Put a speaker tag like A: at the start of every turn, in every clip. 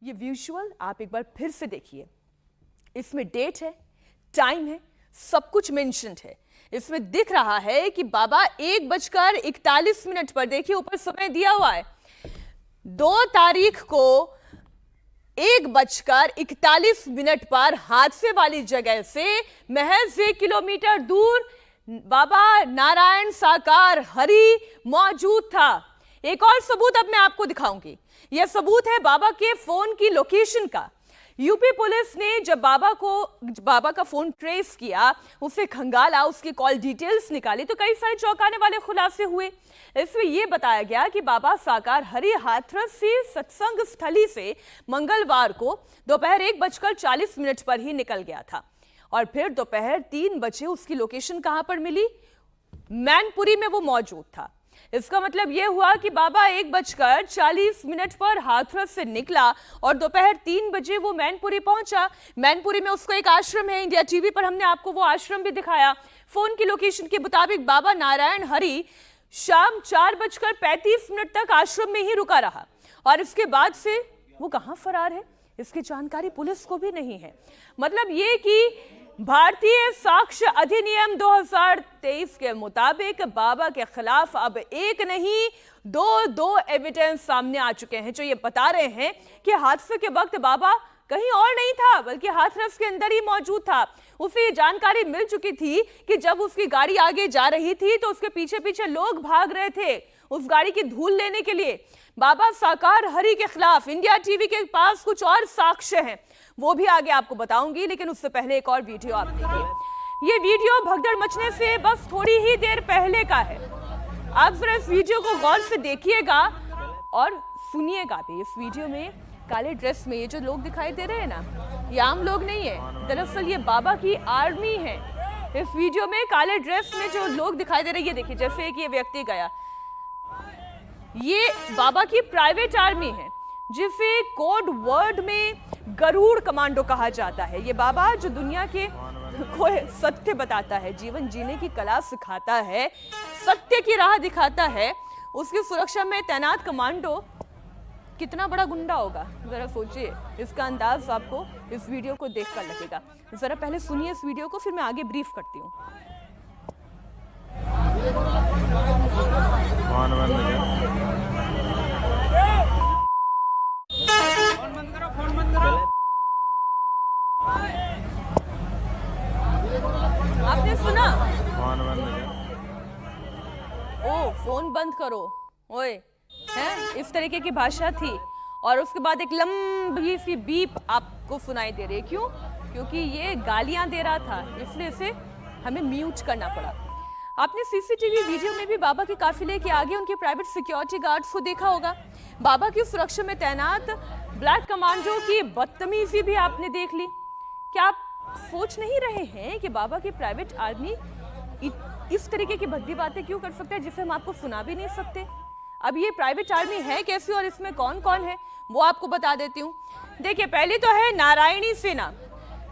A: ये विजुअल आप एक बार फिर से देखिए। इसमें डेट है, टाइम है, सब कुछ मेंशन्ड है। इसमें दिख रहा है कि बाबा 1:41 पर, देखिए ऊपर समय दिया हुआ है, 2 तारीख को 1:41 पर हादसे वाली जगह से महज 1 किलोमीटर दूर बाबा नारायण साकार हरि मौजूद था। एक और सबूत अब मैं आपको दिखाऊंगी। यह सबूत है बाबा के फोन की लोकेशन का। यूपी पुलिस ने जब बाबा का फोन ट्रेस किया, उसे खंगाला, उसकी कॉल डिटेल्स निकाली तो कई सारे चौंकाने वाले खुलासे हुए। इसमें यह बताया गया कि बाबा साकार हरि हाथरस से सत्संग स्थली से मंगलवार को दोपहर 1:40 पर ही निकल गया था और फिर दोपहर 3 बजे उसकी लोकेशन कहां पर मिली? मैनपुरी में वो मौजूद था। इसका मतलब यह हुआ कि बाबा 1:40 पर हाथरस से निकला और दोपहर 3 बजे वो मैनपुरी पहुंचा। मैनपुरी में उसको एक आश्रम है, इंडिया टीवी पर हमने आपको वो आश्रम भी दिखाया। फोन की लोकेशन के मुताबिक बाबा नारायण हरि शाम 4:35 तक आश्रम में ही रुका रहा और इसके बाद से वो कहां फरार है, इसकी जानकारी पुलिस को भी नहीं है। मतलब ये कि भारतीय साक्ष्य अधिनियम 2023 के मुताबिक बाबा के खिलाफ अब एक नहीं दो एविडेंस सामने आ चुके हैं जो ये बता रहे हैं कि हादसे के वक्त बाबा कहीं और नहीं था बल्कि हाथरस के अंदर ही मौजूद था। उसे ये जानकारी मिल चुकी थी कि जब उसकी गाड़ी आगे जा रही थी तो उसके पीछे पीछे लोग भाग रहे थे उस गाड़ी की धूल लेने के लिए। बाबा साकार हरि के खिलाफ इंडिया टीवी के पास कुछ और साक्ष्य हैं, वो भी आगे आपको बताऊंगी, लेकिन उससे पहले एक और वीडियो आप देखिए। ये वीडियो भगदड़ मचने से बस थोड़ी ही देर पहले का है। आप जरा इस वीडियो को गौर से देखिएगा और सुनिएगा भी। इस वीडियो में काले ड्रेस में ये जो लोग दिखाई दे रहे हैं ना, ये आम लोग नहीं है, दरअसल ये बाबा की आर्मी है। इस वीडियो में काले ड्रेस में जो लोग दिखाई दे रहे हैं, ये देखिए, जैसे कि ये व्यक्ति गया, ये बाबा की प्राइवेट आर्मी है जिसे कोड वर्ड में गरुड़ कमांडो कहा जाता है। ये बाबा जो दुनिया के को सत्य बताता है, जीवन जीने की कला सिखाता है, सत्य की राह दिखाता है, उसकी सुरक्षा में तैनात कमांडो कितना बड़ा गुंडा होगा जरा सोचिए। इसका अंदाज आपको इस वीडियो को देखकर लगेगा। जरा पहले सुनिए इस वीडियो को, फिर मैं आगे ब्रीफ करती हूँ। आपने सुना? ओ फोन बंद करो, ओए, हैं? इस तरीके की भाषा थी और उसके बाद एक लंबी सी बीप आपको सुनाई दे रही है। क्यों? क्योंकि ये गालियां दे रहा था, इसलिए इसे हमें म्यूट करना पड़ा। आपने सीसीटीवी वीडियो में भी बाबा के काफिले के आगे उनके प्राइवेट सिक्योरिटी गार्ड्स को देखा होगा। बाबा की सुरक्षा में तैनात ब्लैक कमांडो की बदतमीजी भी आपने देख ली। क्या आप सोच नहीं रहे हैं कि बाबा की प्राइवेट आर्मी इस तरीके की भद्दी बातें क्यों कर सकते हैं जिसे हम आपको सुना भी नहीं सकते? अब ये प्राइवेट आर्मी है कैसी और इसमें कौन कौन है वो आपको बता देती हूँ। देखिए, पहले तो है नारायणी सेना।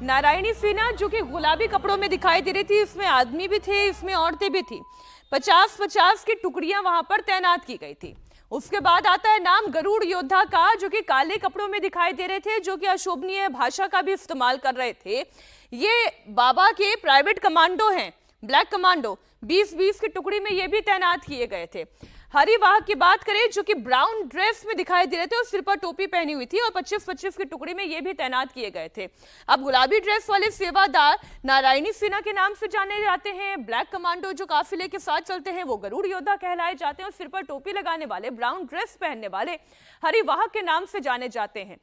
A: नारायणी सेना जो कि गुलाबी कपड़ों में दिखाई दे रही थी, इसमें आदमी भी थे, इसमें औरतें भी थी। 50-50 की टुकड़ियां वहां पर तैनात की गई थी। उसके बाद आता है नाम गरुड़ योद्धा का, जो कि काले कपड़ों में दिखाई दे रहे थे, जो कि अशोभनीय भाषा का भी इस्तेमाल कर रहे थे। ये बाबा के प्राइवेट कमांडो हैं, ब्लैक कमांडो। 20-20 की टुकड़ी में ये भी तैनात किए गए थे। हरिवाहक की बात करें जो कि ब्राउन ड्रेस में दिखाई दे रहे थे और सिर पर टोपी पहनी हुई थी और 25-25 की टुकड़ी में ये भी तैनात किए गए थे। अब गुलाबी ड्रेस वाले सेवादार नारायणी सेना के नाम से जाने जाते हैं। ब्लैक कमांडो जो काफिले के साथ चलते हैं वो गरुड़ योद्धा कहलाए जाते हैं और सिर पर टोपी लगाने वाले, ब्राउन ड्रेस पहनने वाले हरिवाहक के नाम से जाने जाते हैं।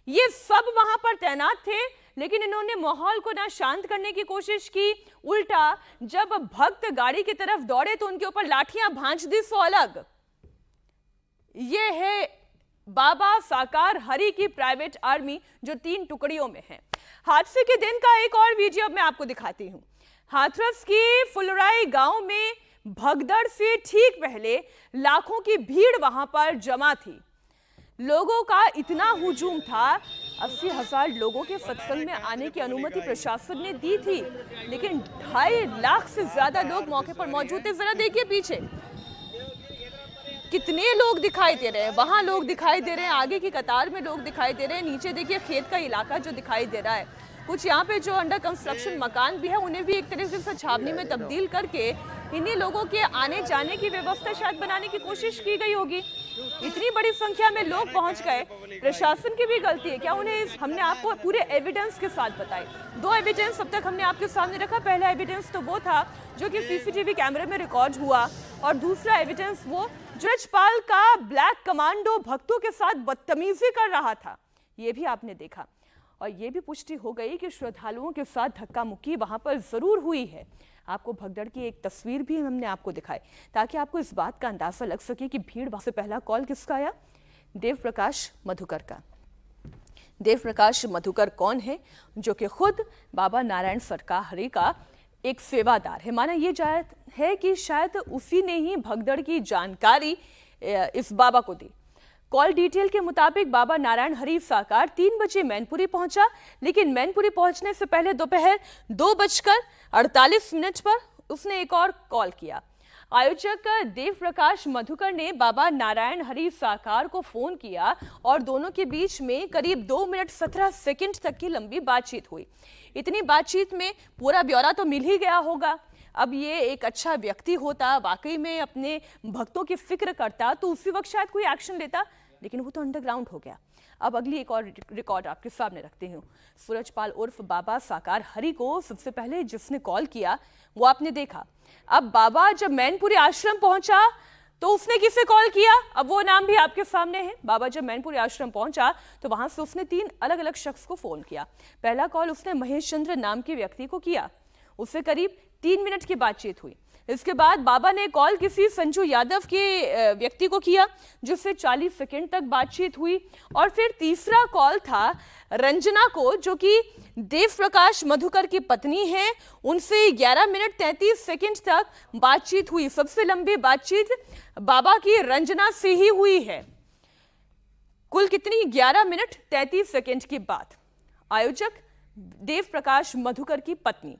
A: ये सब वहां पर तैनात थे, लेकिन इन्होंने माहौल को ना शांत करने की कोशिश की, उल्टा जब भक्त गाड़ी की तरफ दौड़े तो उनके ऊपर लाठियां भांज दी सो अलग। ये है बाबा साकार हरि की प्राइवेट आर्मी जो 3 टुकड़ियों में है। हादसे के दिन का एक और वीडियो मैं आपको दिखाती हूं। हाथरस की फुलराई गांव में भगदड़ से ठीक पहले लाखों की भीड़ वहां पर जमा थी। लोगों का इतना हुजूम था, 80,000 लोगों के सत्संग में आने की अनुमति प्रशासन ने दी थी, लेकिन 2.5 लाख से ज्यादा लोग मौके पर मौजूद थे। जरा देखिए पीछे, कितने लोग दिखाई दे रहे हैं, वहां लोग दिखाई दे रहे हैं, आगे की कतार में लोग दिखाई दे रहे हैं, नीचे देखिए खेत का इलाका जो दिखाई दे रहा है। कुछ यहाँ पे जो अंडर कंस्ट्रक्शन मकान भी है उन्हें भी एक तरीके से छावनी में तब्दील करके इन्हीं लोगों के आने जाने की व्यवस्था शायद बनाने की कोशिश की गई होगी। इतनी बड़ी संख्या में लोग पहुंच गए, प्रशासन की भी गलती है क्या? हमने आपको पूरे एविडेंस के साथ बताए। 2 एविडेंस अब तक हमने आपके सामने रखा। पहला एविडेंस तो वो था जो कि सीसीटीवी कैमरे में रिकॉर्ड हुआ, और दूसरा एविडेंस वो जजपाल का ब्लैक कमांडो भक्तों के साथ बदतमीजी कर रहा था, ये भी आपने देखा। और ये भी पुष्टि हो गई कि श्रद्धालुओं के साथ धक्का मुक्की वहां पर जरूर हुई है। आपको भगदड़ की एक तस्वीर भी हमने आपको दिखाई ताकि आपको इस बात का अंदाजा लग सके कि भीड़ से पहला कॉल किसका आया? देव प्रकाश मधुकर का। देव प्रकाश मधुकर कौन है? जो कि खुद बाबा नारायण सरकार हरि का एक सेवादार है। माना यह जाता है कि शायद उसी ने ही भगदड़ की जानकारी इस बाबा को दी। कॉल डिटेल के मुताबिक बाबा नारायण हरि साकार 3 बजे मैनपुरी पहुंचा, लेकिन मैनपुरी पहुंचने से पहले दोपहर 2:48 पर उसने एक और कॉल किया। आयोजक देव प्रकाश मधुकर ने बाबा नारायण हरि साकार को फोन किया और दोनों के बीच में करीब 2 मिनट 17 सेकंड तक की लंबी बातचीत हुई। इतनी बातचीत में पूरा ब्यौरा तो मिल ही गया होगा। अब ये एक अच्छा व्यक्ति होता, वाकई में अपने भक्तों की फिक्र करता, तो उसी वक्त शायद कोई एक्शन लेता, लेकिन वो तो अंडरग्राउंड हो गया। अब अगली एक और रिकॉर्ड आपके सामने रखते हूँ। सूरजपाल उर्फ बाबा साकार हरि को सबसे पहले जिसने कॉल किया वो आपने देखा। अब बाबा जब मैनपुरी आश्रम पहुंचा तो उसने किसे कॉल किया? अब वो नाम भी आपके सामने है। बाबा जब मैनपुरी आश्रम पहुंचा तो वहां से उसने 3 अलग अलग शख्स को फोन किया। पहला कॉल उसने महेश चंद्र नाम के व्यक्ति को किया, उससे करीब 3 मिनट की बातचीत हुई। इसके बाद बाबा ने कॉल किसी संजू यादव के व्यक्ति को किया, जिससे 40 सेकंड तक बातचीत हुई। और फिर तीसरा कॉल था रंजना को, जो कि देव प्रकाश मधुकर की पत्नी है। उनसे 11 मिनट 33 सेकंड तक बातचीत हुई। सबसे लंबी बातचीत बाबा की रंजना से ही हुई है। कुल कितनी? 11 मिनट 33 सेकंड की बात। आयोजक देव प्रकाश मधुकर की पत्नी।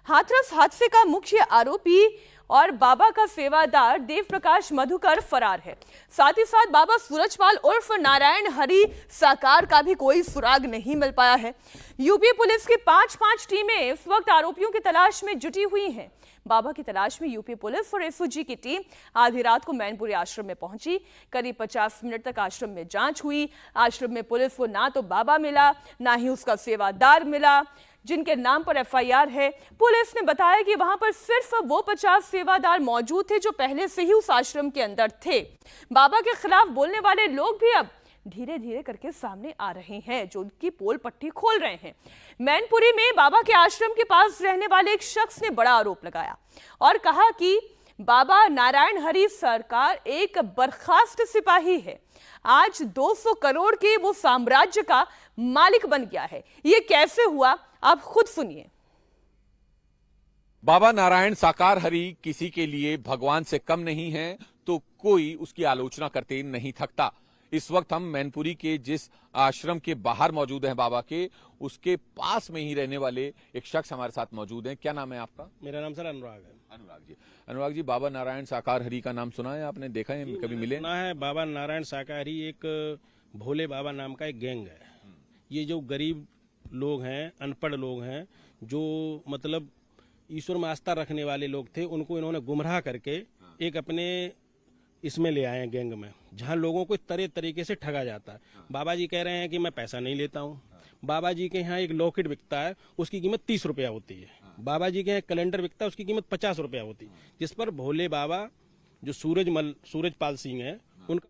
A: हाथरस हादसे का मुख्य आरोपी और बाबा का सेवादार देव प्रकाश मधुकर फरार है। साथ ही साथ बाबा सूरजपाल उर्फ नारायण हरि साकार का भी कोई सुराग नहीं मिल पाया है। यूपी पुलिस की 5 टीमें इस वक्त आरोपियों की तलाश में जुटी हुई हैं। बाबा की तलाश में यूपी पुलिस और एसओजी की टीम आधी रात को मैनपुरी आश्रम में पहुंची। करीब 50 मिनट तक आश्रम में जांच हुई। आश्रम में पुलिस को ना तो बाबा मिला, ना ही उसका सेवादार मिला जिनके नाम पर एफआईआर है। पुलिस ने बताया कि वहां पर सिर्फ वो 50 सेवादार मौजूद थे जो पहले से ही उस आश्रम के अंदर थे। बाबा के खिलाफ बोलने वाले लोग भी अब धीरे धीरे करके सामने आ रहे हैं, जो उनकी पोल पट्टी खोल रहे हैं। मैनपुरी में बाबा के आश्रम के पास रहने वाले एक शख्स ने बड़ा आरोप लगाया और कहा कि बाबा नारायण हरि सरकार एक बर्खास्त सिपाही है। आज 200 करोड़ के वो साम्राज्य का मालिक बन गया है। ये कैसे हुआ, आप खुद सुनिए।
B: बाबा नारायण साकार हरि किसी के लिए भगवान से कम नहीं है, तो कोई उसकी आलोचना करते नहीं थकता। इस वक्त हम मैनपुरी के जिस आश्रम के बाहर मौजूद हैं बाबा के, उसके पास में ही रहने वाले एक शख्स हमारे साथ मौजूद हैं। क्या नाम है आपका?
C: मेरा नाम सर अनुराग है।
B: अनुराग जी, बाबा नारायण साकार हरि का नाम सुना है आपने? देखा है, कभी मिले?
C: सुना है। बाबा नारायण साकार हरि एक भोले बाबा नाम का एक गैंग है। ये जो गरीब लोग हैं, अनपढ़ लोग हैं, जो मतलब ईश्वर में आस्था रखने वाले लोग थे, उनको इन्होंने गुमराह करके एक अपने इसमें ले आए हैं गैंग में, जहां लोगों को तरह तरीके से ठगा जाता है। बाबा जी कह रहे हैं कि मैं पैसा नहीं लेता हूं। बाबा जी के यहाँ एक लॉकेट बिकता है, उसकी कीमत 30 रुपया होती है। बाबा जी के यहाँ कैलेंडर बिकता है, उसकी कीमत 50 रुपया होती है। जिस पर भोले बाबा जो सूरजपाल सिंह है, उनका